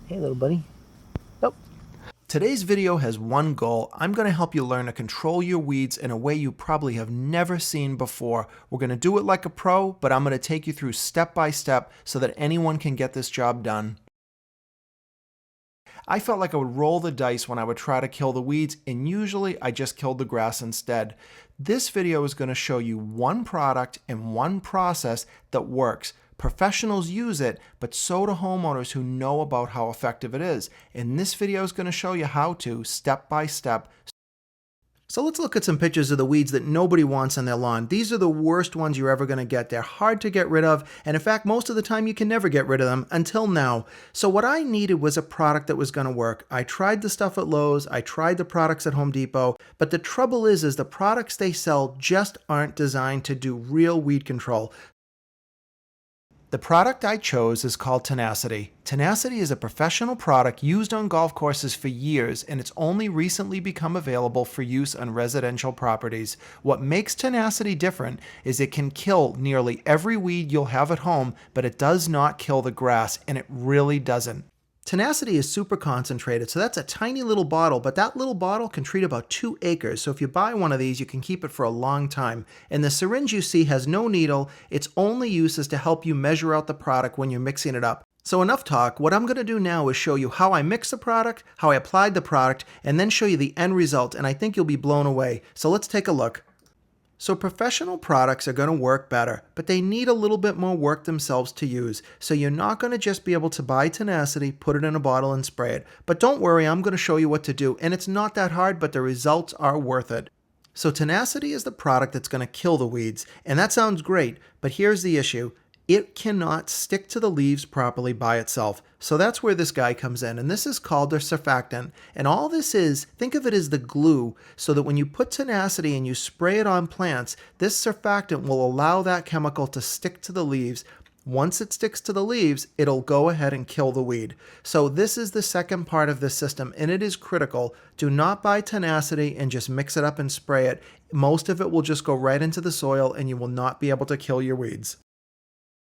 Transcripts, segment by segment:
Hey, little buddy. Nope. Today's video has one goal. I'm going to help you learn to control your weeds in a way you probably have never seen before. We're going to do it like a pro, but I'm going to take you through step by step so that anyone can get this job done. I felt like I would roll the dice when I would try to kill the weeds, and usually I just killed the grass instead. This video is going to show you one product and one process that works. Professionals use it, but so do homeowners who know about how effective it is. And this video is going to show you how to, step by step. So let's look at some pictures of the weeds that nobody wants on their lawn. These are the worst ones you're ever going to get. They're hard to get rid of, and in fact, most of the time you can never get rid of them until now. So what I needed was a product that was going to work. I tried the stuff at Lowe's, I tried the products at Home Depot, but the trouble is the products they sell just aren't designed to do real weed control. The product I chose is called Tenacity. Tenacity is a professional product used on golf courses for years, and it's only recently become available for use on residential properties. What makes Tenacity different is it can kill nearly every weed you'll have at home, but it does not kill the grass, and it really doesn't. Tenacity is super concentrated, so that's a tiny little bottle, but that little bottle can treat about 2 acres, so if you buy one of these, you can keep it for a long time. And the syringe you see has no needle. Its only use is to help you measure out the product when you're mixing it up. So enough talk. What I'm going to do now is show you how I mixed the product, how I applied the product, and then show you the end result, and I think you'll be blown away. So let's take a look. So professional products are going to work better, but they need a little bit more work themselves to use. So you're not going to just be able to buy Tenacity, put it in a bottle and spray it. But don't worry, I'm going to show you what to do, and it's not that hard, but the results are worth it. So Tenacity is the product that's going to kill the weeds, and that sounds great, but here's the issue. It cannot stick to the leaves properly by itself. So that's where this guy comes in, and this is called their surfactant. And all this is, think of it as the glue, so that when you put Tenacity and you spray it on plants, this surfactant will allow that chemical to stick to the leaves. Once it sticks to the leaves, it'll go ahead and kill the weed. So this is the second part of this system, and it is critical. Do not buy Tenacity and just mix it up and spray it. Most of it will just go right into the soil, and you will not be able to kill your weeds.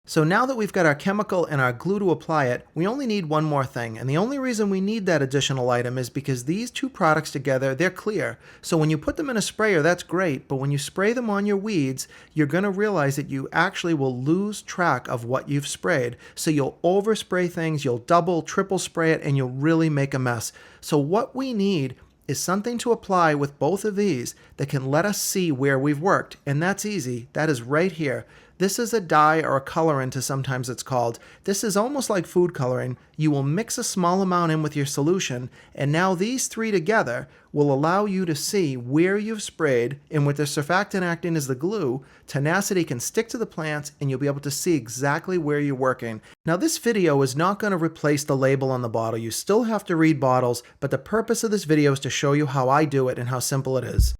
So now that we've got our chemical and our glue to apply it, we only need one more thing. And the only reason we need that additional item is because these two products together, they're clear. So when you put them in a sprayer, that's great. But when you spray them on your weeds, you're going to realize that you actually will lose track of what you've sprayed. So you'll overspray things, you'll double, triple spray it, and you'll really make a mess. So what we need is something to apply with both of these that can let us see where we've worked. And that's easy. That is right here. This is a dye or a colorant, as sometimes it's called. This is almost like food coloring. You will mix a small amount in with your solution, and now these three together will allow you to see where you've sprayed, and with the surfactant acting as the glue, Tenacity can stick to the plants and you'll be able to see exactly where you're working. Now this video is not going to replace the label on the bottle. You still have to read bottles, but the purpose of this video is to show you how I do it and how simple it is.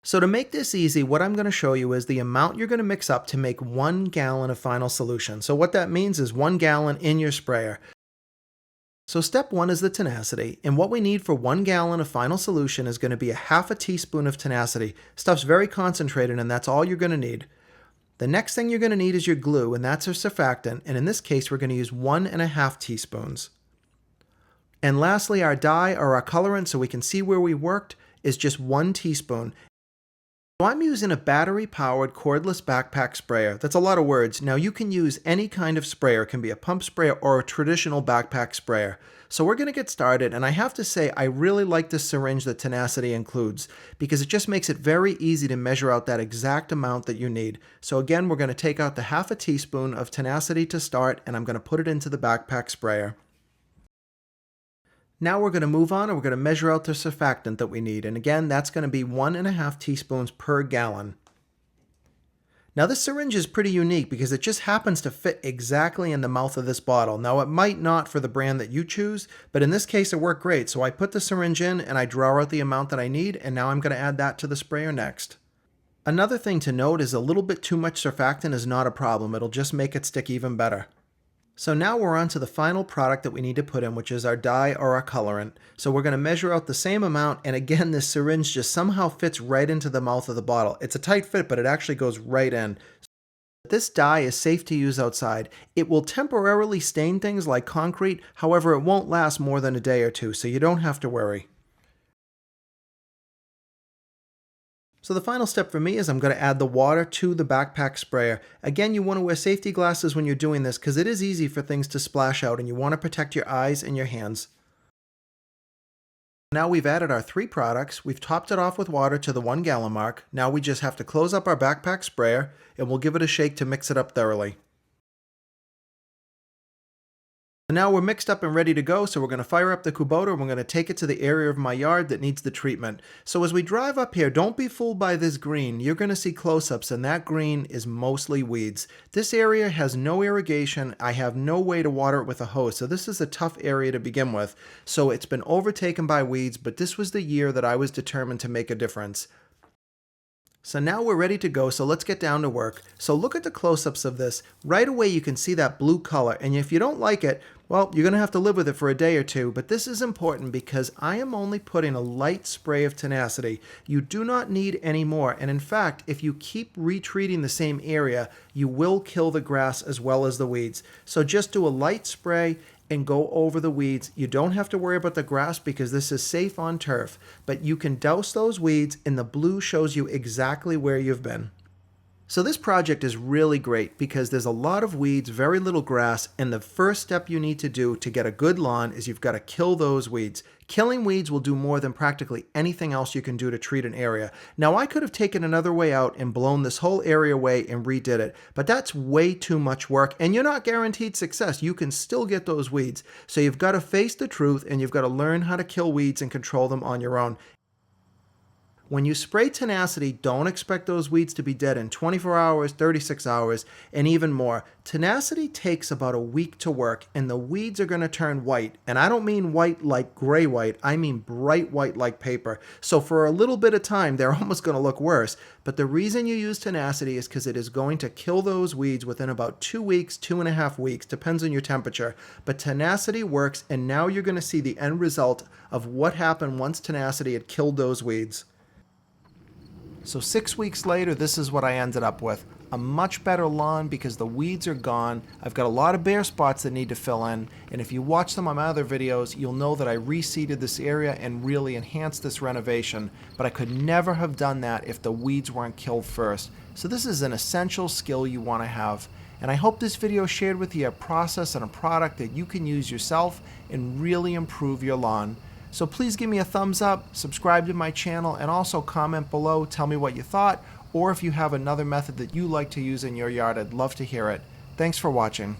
So to make this easy, what I'm going to show you is the amount you're going to mix up to make 1 gallon of final solution. So what that means is 1 gallon in your sprayer. So step 1 is the Tenacity, and what we need for 1 gallon of final solution is going to be a half a teaspoon of Tenacity. Stuff's very concentrated, and that's all you're going to need. The next thing you're going to need is your glue, and that's our surfactant, and in this case we're going to use 1.5 teaspoons. And lastly, our dye or our colorant, so we can see where we worked, is just 1 teaspoon. So I'm using a battery-powered cordless backpack sprayer. That's a lot of words. Now you can use any kind of sprayer. It can be a pump sprayer or a traditional backpack sprayer. So we're going to get started, and I have to say I really like this syringe that Tenacity includes because it just makes it very easy to measure out that exact amount that you need. So again, we're going to take out the half a teaspoon of Tenacity to start, and I'm going to put it into the backpack sprayer. Now we're going to move on and we're going to measure out the surfactant that we need. And again, that's going to be 1.5 teaspoons per gallon. Now this syringe is pretty unique because it just happens to fit exactly in the mouth of this bottle. Now it might not for the brand that you choose, but in this case it worked great. So I put the syringe in and I draw out the amount that I need, and now I'm going to add that to the sprayer next. Another thing to note is a little bit too much surfactant is not a problem. It'll just make it stick even better. So now we're on to the final product that we need to put in, which is our dye or our colorant. So we're going to measure out the same amount, and again, this syringe just somehow fits right into the mouth of the bottle. It's a tight fit, but it actually goes right in. This dye is safe to use outside. It will temporarily stain things like concrete, however it won't last more than a day or two, so you don't have to worry. So the final step for me is I'm going to add the water to the backpack sprayer. Again, you want to wear safety glasses when you're doing this because it is easy for things to splash out and you want to protect your eyes and your hands. Now we've added our 3 products, we've topped it off with water to the 1 gallon mark. Now we just have to close up our backpack sprayer and we'll give it a shake to mix it up thoroughly. Now we're mixed up and ready to go, so we're going to fire up the Kubota and we're going to take it to the area of my yard that needs the treatment. So as we drive up here, don't be fooled by this green. You're going to see close-ups and that green is mostly weeds. This area has no irrigation. I have no way to water it with a hose, so this is a tough area to begin with. So it's been overtaken by weeds, but this was the year that I was determined to make a difference. So now we're ready to go, so let's get down to work. So look at the close-ups of this. Right away you can see that blue color, and if you don't like it, well, you're going to have to live with it for a day or two, but this is important because I am only putting a light spray of Tenacity. You do not need any more, and in fact, if you keep retreating the same area, you will kill the grass as well as the weeds. So just do a light spray and go over the weeds. You don't have to worry about the grass because this is safe on turf, but you can douse those weeds and the blue shows you exactly where you've been. So this project is really great because there's a lot of weeds, very little grass, and the first step you need to do to get a good lawn is you've got to kill those weeds. Killing weeds will do more than practically anything else you can do to treat an area. Now I could have taken another way out and blown this whole area away and redid it, but that's way too much work and you're not guaranteed success. You can still get those weeds. So you've got to face the truth and you've got to learn how to kill weeds and control them on your own. When you spray Tenacity, don't expect those weeds to be dead in 24 hours, 36 hours, and even more. Tenacity takes about a week to work, and the weeds are going to turn white. And I don't mean white like gray white, I mean bright white like paper. So for a little bit of time, they're almost going to look worse. But the reason you use Tenacity is because it is going to kill those weeds within about 2 weeks, 2.5 weeks, depends on your temperature. But Tenacity works, and now you're going to see the end result of what happened once Tenacity had killed those weeds. So 6 weeks later, this is what I ended up with. A much better lawn because the weeds are gone. I've got a lot of bare spots that need to fill in, and if you watch some of my other videos, you'll know that I reseeded this area and really enhanced this renovation, but I could never have done that if the weeds weren't killed first. So this is an essential skill you want to have. And I hope this video shared with you a process and a product that you can use yourself and really improve your lawn. So please give me a thumbs up, subscribe to my channel, and also comment below, tell me what you thought, or if you have another method that you like to use in your yard, I'd love to hear it. Thanks for watching.